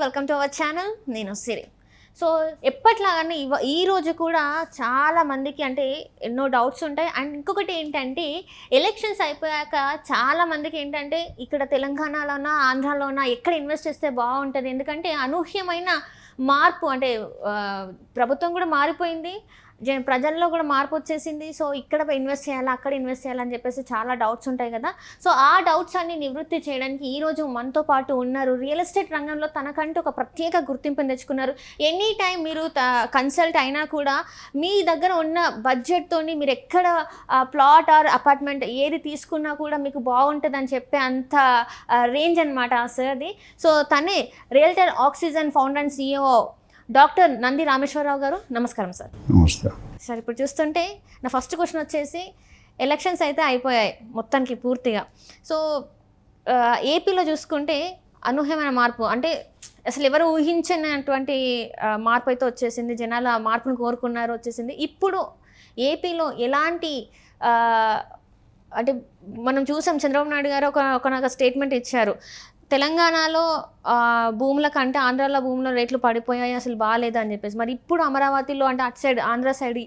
Welcome to our channel. నేను సిరి. So ఎప్పట్లాగానే ఈ రోజు కూడా చాలా మందికి అంటే ఎన్నో డౌట్స్ ఉంటాయి. అండ్ ఇంకొకటి ఏంటంటే ఎలక్షన్స్ అయిపోయాక చాలా మందికి ఏంటంటే ఇక్కడ తెలంగాణలోనా ఆంధ్రాలోనా ఎక్కడ ఇన్వెస్ట్ చేస్తే బాగుంటుంది, ఎందుకంటే అనూహ్యమైన మార్పు అంటే ప్రభుత్వం కూడా మారిపోయింది, ప్రజల్లో కూడా మార్పు వచ్చేసింది. సో ఇక్కడ ఇన్వెస్ట్ చేయాలా అక్కడ ఇన్వెస్ట్ చేయాలని చెప్పేసి చాలా డౌట్స్ ఉంటాయి కదా. సో ఆ డౌట్స్ అన్ని నివృత్తి చేయడానికి ఈరోజు మనతో పాటు ఉన్నారు. రియల్ ఎస్టేట్ రంగంలో తనకంటూ ఒక ప్రత్యేక గుర్తింపుని తెచ్చుకున్నారు. ఎనీ టైం మీరు కన్సల్ట్ అయినా కూడా మీ దగ్గర ఉన్న బడ్జెట్తో మీరు ఎక్కడ ప్లాట్ ఆర్ అపార్ట్మెంట్ ఏది తీసుకున్నా కూడా మీకు బాగుంటుంది అని చెప్పే అంత రేంజ్ అనమాట సార్ అది. సో తనే realtor oxygen founder and CEO doctor Nandi Rameshwar Rao గారు. నమస్కారం సార్. నమస్తే సార్. ఇప్పుడు చూస్తుంటే నా ఫస్ట్ క్వశ్చన్ వచ్చేసి, ఎలక్షన్స్ అయితే అయిపోయాయి మొత్తానికి పూర్తిగా. సో ఏపీలో చూసుకుంటే అనూహ్యమైన మార్పు, అంటే అసలు ఎవరు ఊహించినటువంటి మార్పు అయితే వచ్చేసింది. జనాలు ఆ మార్పును కోరుకున్నారు, వచ్చేసింది. ఇప్పుడు ఏపీలో ఎలాంటి అంటే మనం చూసాం, చంద్రబాబు నాయుడు గారు ఒక స్టేట్మెంట్ ఇచ్చారు, తెలంగాణలో భూముల కంటే ఆంధ్రాలో భూముల రేట్లు పడిపోయాయి, అసలు బాగాలేదు అని చెప్పేసి. మరి ఇప్పుడు అమరావతిలో అంటే అటు సైడ్ ఆంధ్ర సైడ్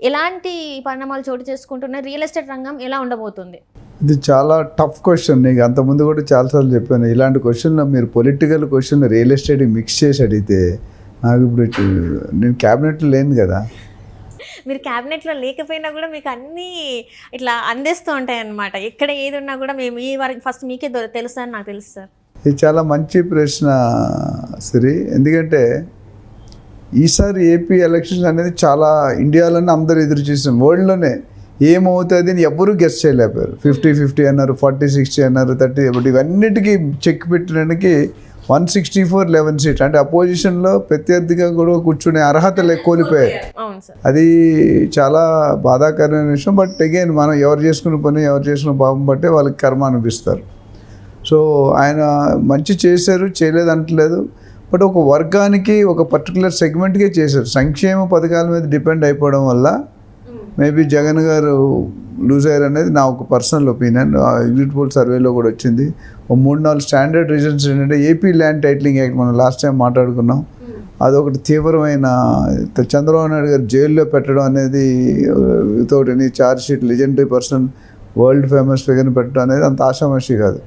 ఎలాంటి పరిణామాలు చోటు చేసుకుంటున్నాయి, రియల్ ఎస్టేట్ రంగం ఎలా ఉండబోతుంది? ఇది చాలా టఫ్ క్వశ్చన్. నీకు అంతకుముందు కూడా చాలాసార్లు చెప్పాను, ఇలాంటి క్వశ్చన్లో మీరు political question real estate mix చేసి అడిగితే నాకు ఇప్పుడు నేను క్యాబినెట్లో లేను కదా. మీరు క్యాబినెట్లో లేకపోయినా కూడా మీకు అన్నీ ఇట్లా అందేస్తూ ఉంటాయి అన్నమాట. ఎక్కడ ఏది ఉన్నా కూడా మేము ఈ వరకు ఫస్ట్ మీకే తెలుసు అని నాకు తెలుసు సార్. ఇది చాలా మంచి ప్రశ్న సిరి. ఎందుకంటే ఈసారి ఏపీ ఎలక్షన్స్ అనేది చాలా ఇండియాలోనే అందరూ ఎదురు చూసాం, వరల్డ్లోనే ఏమవుతుంది అని ఎవ్వరూ గెస్ చేయలేకపోయారు. 50-50 అన్నారు, 40-60 అన్నారు, 30. బట్ ఇవన్నిటికీ చెక్ పెట్టడానికి 164-11 సీట్ అంటే అపోజిషన్లో ప్రత్యర్థిగా కూడా కూర్చునే అర్హత కోల్పోయారు. అది చాలా బాధాకరమైన విషయం. బట్ అగైన్ మనం ఎవరు చేసుకున్న పని ఎవరు చేసుకున్న పాపం బట్టే వాళ్ళకి కర్మ అనిపిస్తారు. సో ఆయన మంచి చేశారు, చేయలేదు అంటలేదు. బట్ ఒక వర్గానికి ఒక పర్టికులర్ సెగ్మెంట్కే చేశారు. సంక్షేమ పథకాల మీద డిపెండ్ అయిపోవడం వల్ల మేబీ జగన్ గారు లూజ్ అయ్యారు అనేది నా ఒక పర్సనల్ ఒపీనియన్. ఎగ్జిట్ పోల్ సర్వేలో కూడా వచ్చింది. ఒక 3-4 స్టాండర్డ్ రీజన్స్ ఏంటంటే, ఏపీ ల్యాండ్ టైటిలింగ్ యాక్ట్ మనం లాస్ట్ టైం మాట్లాడుకున్నాం, అదొకటి తీవ్రమైన. చంద్రబాబు నాయుడు గారు జైల్లో పెట్టడం అనేది, without any charge sheet legendary person world famous ఫిగర్ని పెట్టడం అనేది అంత ఆషామాషి కాదు.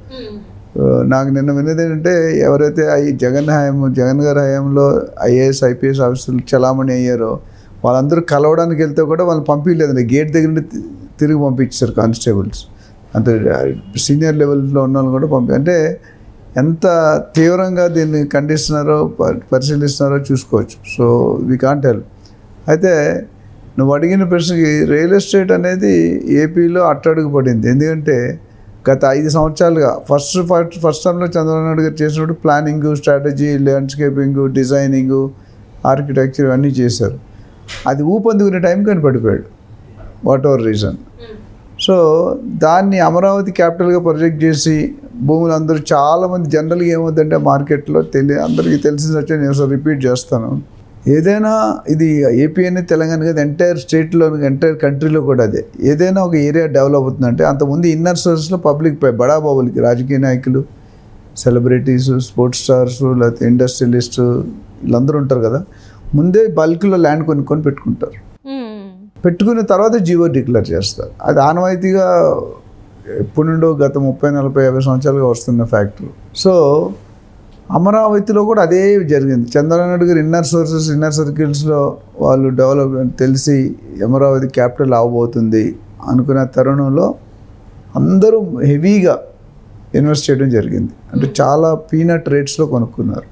నాకు నిన్న విన్నది ఏంటంటే, ఎవరైతే జగన్ గారి హయాంలో IAS IPS ఆఫీసర్లు చలామణి అయ్యారో వాళ్ళందరూ కలవడానికి వెళ్తే కూడా వాళ్ళు పంపించలేదండి, గేట్ దగ్గర నుండి తిరిగి పంపించారు కానిస్టేబుల్స్. అంత సీనియర్ లెవెల్లో ఉన్న వాళ్ళు కూడా అంటే ఎంత తీవ్రంగా దీన్ని ఖండిస్తున్నారో పరిశీలిస్తున్నారో చూసుకోవచ్చు. So we can't help. అయితే నువ్వు అడిగిన ప్రశ్నకి రియల్ ఎస్టేట్ అనేది ఏపీలో అట్టడుగు పడింది. ఎందుకంటే గత 5 సంవత్సరాలుగా ఫస్ట్ టర్మ్లో చంద్రబాబు నాయుడు గారు చేసినప్పుడు ప్లానింగు, స్ట్రాటజీ, ల్యాండ్స్కేపింగు, డిజైనింగు, ఆర్కిటెక్చర్ ఇవన్నీ చేశారు. అది ఊపందుకునే టైం కానీ పడిపోయాడు, వాట్ ఎవర్ రీజన్. సో దాన్ని అమరావతి క్యాపిటల్గా ప్రొజెక్ట్ చేసి భూములు అందరూ చాలామంది జనరల్గా ఏమవుతుందంటే మార్కెట్లో అందరికీ తెలిసింది వచ్చి నేను రిపీట్ చేస్తాను, ఏదైనా ఇది ఏపీ అనేది తెలంగాణ కదా, ఎంటైర్ స్టేట్లో ఎంటైర్ కంట్రీలో కూడా అదే. ఏదైనా ఒక ఏరియా డెవలప్ అవుతుందంటే అంతకుముందు ఇన్నర్ సోర్స్లో పబ్లిక్ బడాబాబులకి, రాజకీయ నాయకులు, సెలబ్రిటీసు, స్పోర్ట్స్ స్టార్స్, లేకపోతే ఇండస్ట్రియలిస్టు వీళ్ళందరూ ఉంటారు కదా, ముందే బల్క్లో ల్యాండ్ కొనుక్కొని పెట్టుకుంటారు. పెట్టుకున్న తర్వాత జీవో డిక్లేర్ చేస్తారు. అది ఆనవాయితీగా ఎప్పటి నుండో గత 30-40-50 సంవత్సరాలుగా వస్తున్న ఫ్యాక్టరీ. సో అమరావతిలో కూడా అదే జరిగింది. చంద్రబాబు నాయుడు గారు ఇన్నర్ సర్కిల్స్లో వాళ్ళు డెవలప్మెంట్ తెలిసి అమరావతి క్యాపిటల్ అవబోతుంది అనుకున్న తరుణంలో అందరూ హెవీగా ఇన్వెస్ట్ చేయడం జరిగింది. అంటే చాలా పీనట్ రేట్స్లో కొనుక్కున్నారు.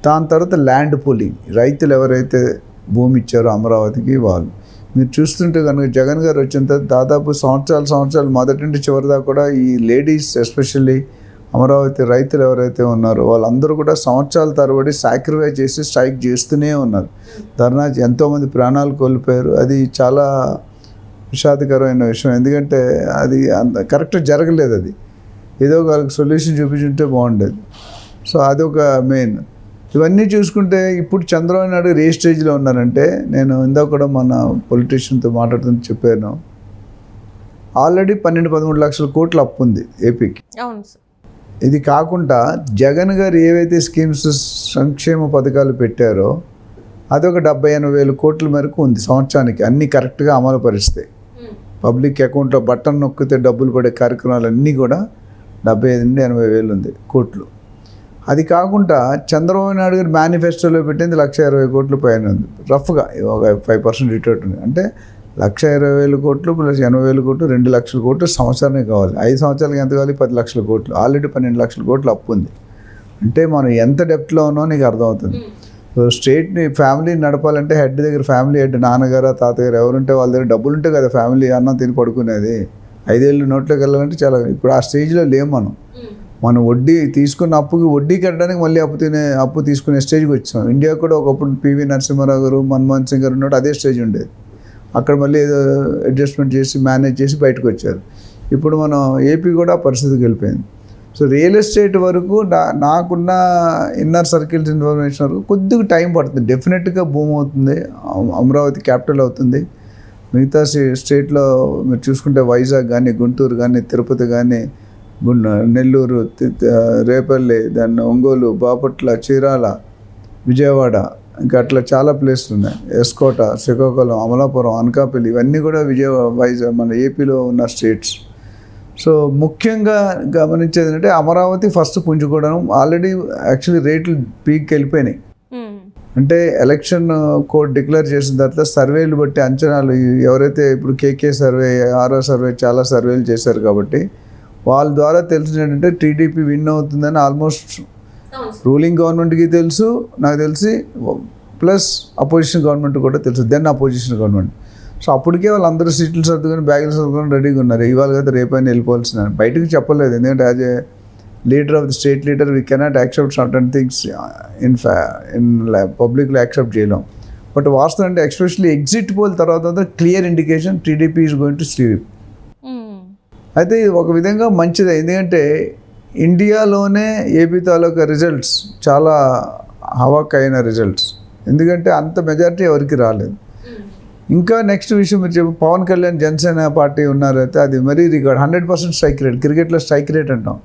దాని తర్వాత ల్యాండ్ పూలింగ్, రైతులు ఎవరైతే భూమి ఇచ్చారో అమరావతికి వాళ్ళు. మీరు చూస్తుంటే కనుక జగన్ గారు వచ్చిన తర్వాత దాదాపు సంవత్సరాలు మొదటి నుండి చివరి దాకా కూడా ఈ లేడీస్ ఎస్పెషల్లీ అమరావతి రైతులు ఎవరైతే ఉన్నారో వాళ్ళందరూ కూడా సంవత్సరాల తరబడి సాక్రిఫైస్ చేసి స్ట్రైక్ చేస్తూనే ఉన్నారు. ధర్నా, ఎంతోమంది ప్రాణాలు కోల్పోయారు. అది చాలా విషాదకరమైన విషయం. ఎందుకంటే అది అంత కరెక్ట్ జరగలేదు. అది ఏదో ఒక సొల్యూషన్ చూపించుంటే బాగుండేది. సో అదొక మెయిన్. ఇవన్నీ చూసుకుంటే ఇప్పుడు చంద్రబాబు నాయుడు ఏ స్టేజ్లో ఉన్నారంటే, నేను ఇందాక కూడా మన పొలిటీషియన్తో మాట్లాడుతుంటే చెప్పాను, ఆల్రెడీ 12-13 లక్షల కోట్ల అప్పు ఉంది ఏపీకి. ఇది కాకుండా జగన్ గారు ఏవైతే స్కీమ్స్ సంక్షేమ పథకాలు పెట్టారో అదొక 70-80 వేల కోట్ల మేరకు ఉంది సంవత్సరానికి, అన్నీ కరెక్ట్గా అమలు పరిస్తే. పబ్లిక్ అకౌంట్లో బటన్ నొక్కితే డబ్బులు పడే కార్యక్రమాలన్నీ కూడా 75-80 వేలు ఉంది కోట్లు. అది కాకుండా చంద్రబాబు నాయుడు గారు మేనిఫెస్టోలో పెట్టింది 1,20,000 కోట్ల పైన ఉంది, రఫ్గా ఒక 5% రిటర్న్ ఉంది. అంటే 1,20,000 కోట్లు ప్లస్ 80,000 కోట్లు 2 లక్షల కోట్లు సంవత్సరానికి కావాలి. 5 సంవత్సరాలకి ఎంత కావాలి? 10 లక్షల కోట్లు. ఆల్రెడీ 12 లక్షల కోట్లు అప్పు ఉంది. అంటే మనం ఎంత డెప్ట్లో ఉన్నామో నీకు అర్థమవుతుంది. సో స్టేట్ని ఫ్యామిలీ నడపాలంటే హెడ్ దగ్గర ఫ్యామిలీ హెడ్ నాన్నగారు తాతగారు ఎవరుంటే వాళ్ళ దగ్గర డబ్బులు ఉంటే కదా ఫ్యామిలీ అన్నం తిని పడుకునేది. 5 ఏళ్ళు నోట్లోకి వెళ్ళాలంటే చాలా, ఇప్పుడు ఆ స్టేజ్లో లేము మనం వడ్డీ తీసుకున్న అప్పుకి వడ్డీ కట్టడానికి మళ్ళీ అప్పు తీసుకునే స్టేజ్కి వచ్చాం. ఇండియా కూడా ఒకప్పుడు పివి నరసింహారావు గారు మన్మోహన్ సింగ్ గారు ఉన్నట్టు అదే స్టేజ్ ఉండేది. అక్కడ మళ్ళీ ఏదో అడ్జస్ట్మెంట్ చేసి మేనేజ్ చేసి బయటకు వచ్చారు. ఇప్పుడు మనం ఏపీ కూడా పరిస్థితికి వెళ్ళిపోయింది. సో రియల్ ఎస్టేట్ వరకు నాకున్న ఇన్నర్ సర్కిల్స్ ఇన్ఫర్మేషన్ వరకు కొద్దిగా టైం పడుతుంది. డెఫినెట్గా భూమి అవుతుంది, అమరావతి క్యాపిటల్ అవుతుంది. మిగతా స్టేట్లో మీరు చూసుకుంటే వైజాగ్ కానీ, గుంటూరు కానీ, తిరుపతి కానీ, నెల్లూరు, రేపల్లి, దాన్ని ఒంగోలు, బాపట్ల, చీరాల, విజయవాడ, ఇంకా అట్లా చాలా ప్లేస్లు ఉన్నాయి. ఎస్కోట, శ్రీకాకుళం, అమలాపురం, అనకాపల్లి, ఇవన్నీ కూడా వైజాగ్ మన ఏపీలో ఉన్న స్టేట్స్. సో ముఖ్యంగా గమనించేది ఏంటంటే అమరావతి ఫస్ట్ పుంజుకోవడం. ఆల్రెడీ యాక్చువల్లీ రేట్లు పీక్కి వెళ్ళిపోయినాయి. అంటే ఎలక్షన్ కోడ్ డిక్లేర్ చేసిన తర్వాత సర్వేలు బట్టి అంచనాలు ఎవరైతే ఇప్పుడు కేకే సర్వే, ఆర్ఓ సర్వే చాలా సర్వేలు చేశారు కాబట్టి వాళ్ళ ద్వారా తెలిసిన ఏంటంటే టీడీపీ విన్ అవుతుందని ఆల్మోస్ట్ రూలింగ్ గవర్నమెంట్కి తెలుసు, నాకు తెలిసి ప్లస్ అపోజిషన్ గవర్నమెంట్ కూడా తెలుసు, దెన్ అపోజిషన్ గవర్నమెంట్. సో అప్పటికే వాళ్ళందరూ సీట్లు సర్దుకొని బ్యాగులు సర్దుకొని రెడీగా ఉన్నారు. ఇవాళ కదా రేపైనా వెళ్ళిపోవాల్సిన బయటకు చెప్పలేదు. ఎందుకంటే as a leader of the state leader we cannot accept certain things in పబ్లిక్లో యాక్సెప్ట్ చేయలేం. బట్ వాస్తవం అంటే ఎస్పెషల్లీ ఎగ్జిట్ పోల్ తర్వాత clear indication TDP is going to sleep. అయితే ఒక విధంగా మంచిదే, ఎందుకంటే ఇండియాలోనే ఏపీ తాలూకా రిజల్ట్స్ చాలా హవాక్ అయిన రిజల్ట్స్. ఎందుకంటే అంత మెజారిటీ ఎవరికి రాలేదు. ఇంకా నెక్స్ట్ విషయం మీరు చెప్పి పవన్ కళ్యాణ్ జనసేన పార్టీ ఉన్నారైతే అది మరీ రికార్డ్ 100% స్ట్రైక్ రేట్. క్రికెట్లో స్ట్రైక్ రేట్ అంటాం.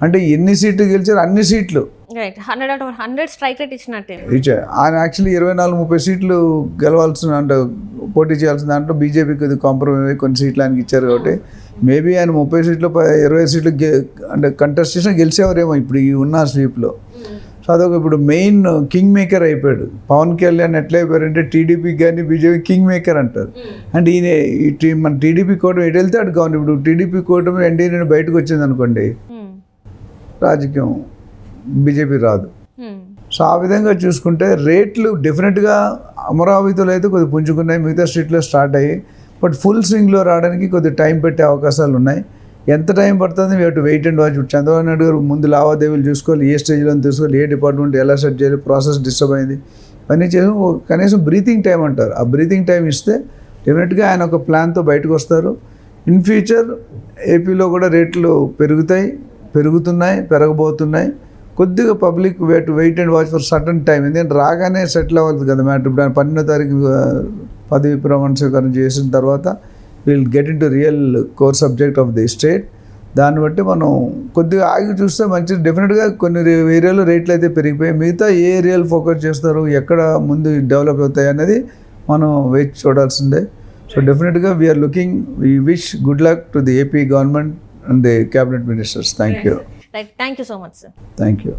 అంటే ఎన్ని సీట్లు గెలిచారు అన్ని సీట్లు 100 స్ట్రైక్ రేట్ ఇచ్చినట్టే. ఆయన యాక్చువల్లీ 24-30 సీట్లు గెలవాల్సిన అంటే పోటీ చేయాల్సిన దాంట్లో బీజేపీకి కాంప్రమైజ్ కొన్ని సీట్లు ఆయనకి ఇచ్చారు. కాబట్టి మేబీ ఆయన 30 సీట్లు 20 సీట్లు అంటే కంటెస్ట్ చేసిన గెలిచేవారేమో ఇప్పుడు ఈ ఉన్న స్వీప్లో. సో అదొక ఇప్పుడు మెయిన్ కింగ్ మేకర్ అయిపోయాడు. పవన్ కళ్యాణ్ ఎట్లా అయిపోయారంటే టీడీపీకి కానీ బీజేపీ కింగ్ మేకర్ అంటారు. అంటే ఈయన మన టీడీపీ కూటమి ఎటు వెళ్తే అటు కావాలి. ఇప్పుడు టీడీపీ కూటమి ఎన్డీఏ నుండి బయటకు వచ్చింది అనుకోండి, రాజకీయం బీజేపీ రాదు. సో ఆ విధంగా చూసుకుంటే రేట్లు డెఫినెట్గా అమరావతిలో అయితే కొద్దిగా పుంజుకున్నాయి, మిగతా స్ట్రీట్లో స్టార్ట్ అయ్యి. బట్ ఫుల్ స్వింగ్లో రావడానికి కొద్దిగా టైం పెట్టే అవకాశాలు ఉన్నాయి. ఎంత టైం పడుతుంది we to wait and watch. Chandrababu Naidu గారు ముందు లావాదేవీలు చూసుకోవాలి, ఏ స్టేజ్లో తీసుకోవాలి, ఏ డిపార్ట్మెంట్ ఎలా సెట్ చేయాలి, ప్రాసెస్ డిస్టర్బ్ అయింది, ఇవన్నీ చేసి కనీసం బ్రీతింగ్ టైం అంటారు. ఆ బ్రీతింగ్ టైం ఇస్తే డెఫినెట్గా ఆయన ఒక ప్లాన్తో బయటకు వస్తారు. ఇన్ ఫ్యూచర్ ఏపీలో కూడా రేట్లు పెరుగుతున్నాయి, పెరగబోతున్నాయి. కొద్దిగా public wait and watch for certain time. ఎందుకంటే రాగానే సెటిల్ అవ్వదు కదా మ్యాటర్. ఇప్పుడు ఆయన 12వ తారీఖు పదవి ప్రమాణ స్వీకారం చేసిన తర్వాత will get in to real core subject of the state. దాన్ని బట్టి మనం కొద్దిగా ఆగి చూస్తే మంచిది. డెఫినెట్గా కొన్ని ఏరియాలో రేట్లు అయితే పెరిగిపోయి మిగతా ఏ ఏరియాలు ఫోకస్ చేస్తారు, ఎక్కడ ముందు డెవలప్ అవుతాయి అనేది మనం వేచి చూడాల్సిందే. సో డెఫినెట్గా we are looking, we wish good luck to the AP government and the cabinet ministers. Thank you. Right. Thank you so much, sir. Thank you.